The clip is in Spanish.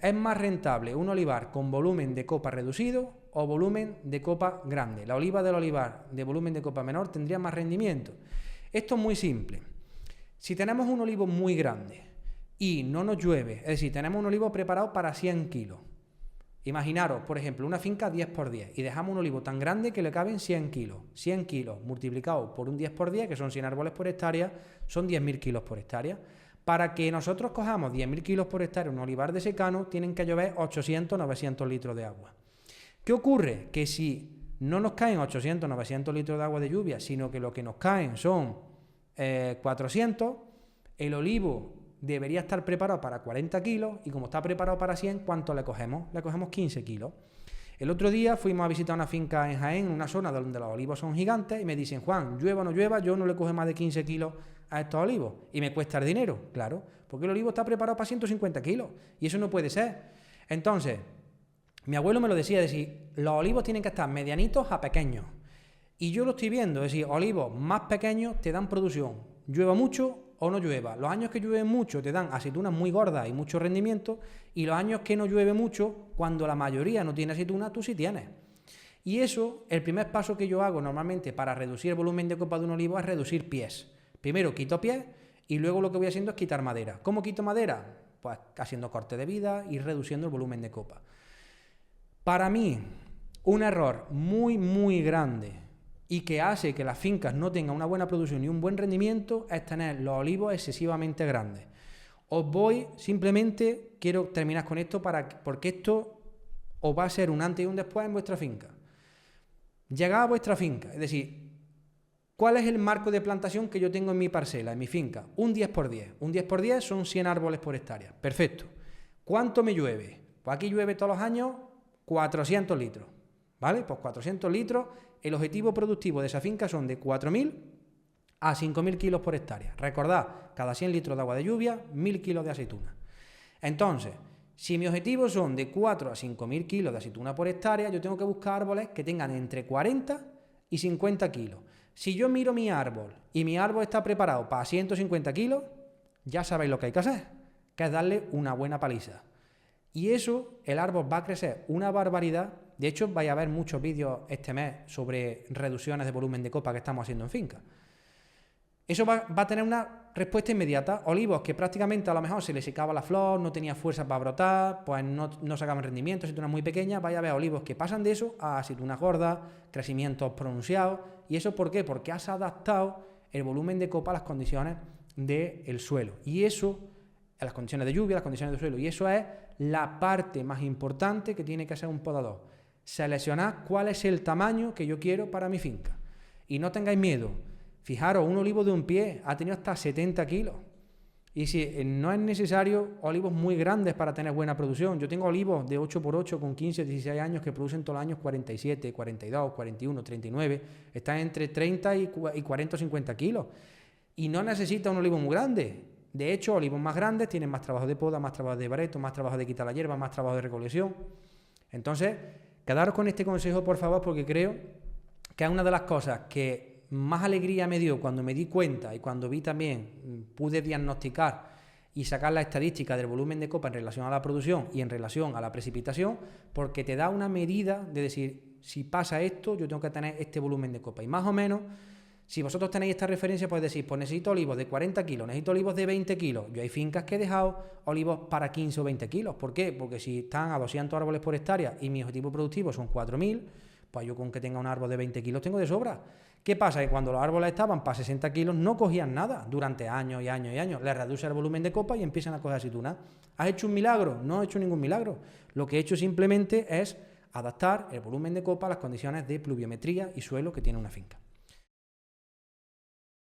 ¿es más rentable un olivar con volumen de copa reducido o volumen de copa grande? La oliva del olivar de volumen de copa menor tendría más rendimiento. Esto es muy simple. Si tenemos un olivo muy grande y no nos llueve, es decir, tenemos un olivo preparado para 100 kilos. Imaginaros, por ejemplo, una finca 10x10 y dejamos un olivo tan grande que le caben 100 kilos. 100 kilos multiplicado por un 10x10, que son 100 árboles por hectárea, son 10.000 kilos por hectárea. Para que nosotros cojamos 10.000 kilos por hectárea un olivar de secano, tienen que llover 800-900 litros de agua. ¿Qué ocurre? Que si no nos caen 800-900 litros de agua de lluvia, sino que lo que nos caen son 400, el olivo debería estar preparado para 40 kilos y como está preparado para 100, ¿cuánto le cogemos? Le cogemos 15 kilos. El otro día fuimos a visitar una finca en Jaén, una zona donde los olivos son gigantes, y me dicen, Juan, llueva o no llueva, yo no le coge más de 15 kilos a estos olivos. Y me cuesta el dinero, claro, porque el olivo está preparado para 150 kilos y eso no puede ser. Entonces, mi abuelo me lo decía, es decir, los olivos tienen que estar medianitos a pequeños. Y yo lo estoy viendo, es decir, olivos más pequeños te dan producción, llueva mucho o no llueva. Los años que llueve mucho te dan aceitunas muy gordas y mucho rendimiento, y los años que no llueve mucho, cuando la mayoría no tiene aceituna, tú sí tienes. Y eso, el primer paso que yo hago normalmente para reducir el volumen de copa de un olivo es reducir pies. Primero quito pies y luego lo que voy haciendo es quitar madera. ¿Cómo quito madera? Pues haciendo corte de vida y reduciendo el volumen de copa. Para mí, un error muy grande y que hace que las fincas no tengan una buena producción y un buen rendimiento es tener los olivos excesivamente grandes. Quiero terminar con esto porque esto os va a ser un antes y un después en vuestra finca. Llegad a vuestra finca, es decir, ¿cuál es el marco de plantación que yo tengo en mi parcela, en mi finca? Un 10x10. Un 10x10 son 100 árboles por hectárea. Perfecto. ¿Cuánto me llueve? Pues aquí llueve todos los años 400 litros. ¿Vale? Pues 400 litros. El objetivo productivo de esa finca son de 4.000 a 5.000 kilos por hectárea. Recordad, cada 100 litros de agua de lluvia, 1.000 kilos de aceituna. Entonces, si mi objetivo son de 4 a 5.000 kilos de aceituna por hectárea, yo tengo que buscar árboles que tengan entre 40 y 50 kilos. Si yo miro mi árbol y mi árbol está preparado para 150 kilos, ya sabéis lo que hay que hacer, que es darle una buena paliza. Y eso, el árbol va a crecer una barbaridad. De hecho, vais a ver muchos vídeos este mes sobre reducciones de volumen de copa que estamos haciendo en finca. Eso va a tener una respuesta inmediata. Olivos que prácticamente a lo mejor se les secaba la flor, no tenía fuerza para brotar, pues no sacaban rendimiento, aceitunas muy pequeñas. Vais a ver olivos que pasan de eso a aceitunas gordas, crecimientos pronunciados. ¿Y eso por qué? Porque has adaptado el volumen de copa a las condiciones del suelo. Y eso, a las condiciones de lluvia, a las condiciones del suelo. Y eso es la parte más importante que tiene que hacer un podador. Seleccionad cuál es el tamaño que yo quiero para mi finca. Y no tengáis miedo. Fijaros, un olivo de un pie ha tenido hasta 70 kilos. Y si no es necesario olivos muy grandes para tener buena producción. Yo tengo olivos de 8x8 con 15 o 16 años que producen todos los años 47, 42, 41, 39. Están entre 30 y 40 o 50 kilos. Y no necesita un olivo muy grande. De hecho, olivos más grandes tienen más trabajo de poda, más trabajo de bareto, más trabajo de quitar la hierba, más trabajo de recolección. Entonces, quedaros con este consejo, por favor, porque creo que es una de las cosas que más alegría me dio cuando me di cuenta y cuando pude diagnosticar y sacar la estadística del volumen de copa en relación a la producción y en relación a la precipitación, porque te da una medida de decir, si pasa esto, yo tengo que tener este volumen de copa. Y más o menos, si vosotros tenéis esta referencia, podéis decir, pues necesito olivos de 40 kilos, necesito olivos de 20 kilos. Yo hay fincas que he dejado olivos para 15 o 20 kilos. ¿Por qué? Porque si están a 200 árboles por hectárea y mi objetivo productivo son 4.000, pues yo con que tenga un árbol de 20 kilos tengo de sobra. ¿Qué pasa? Que cuando los árboles estaban para 60 kilos no cogían nada durante años y años y años. Les reduce el volumen de copa y empiezan a coger aceituna. ¿Has hecho un milagro? No he hecho ningún milagro. Lo que he hecho simplemente es adaptar el volumen de copa a las condiciones de pluviometría y suelo que tiene una finca.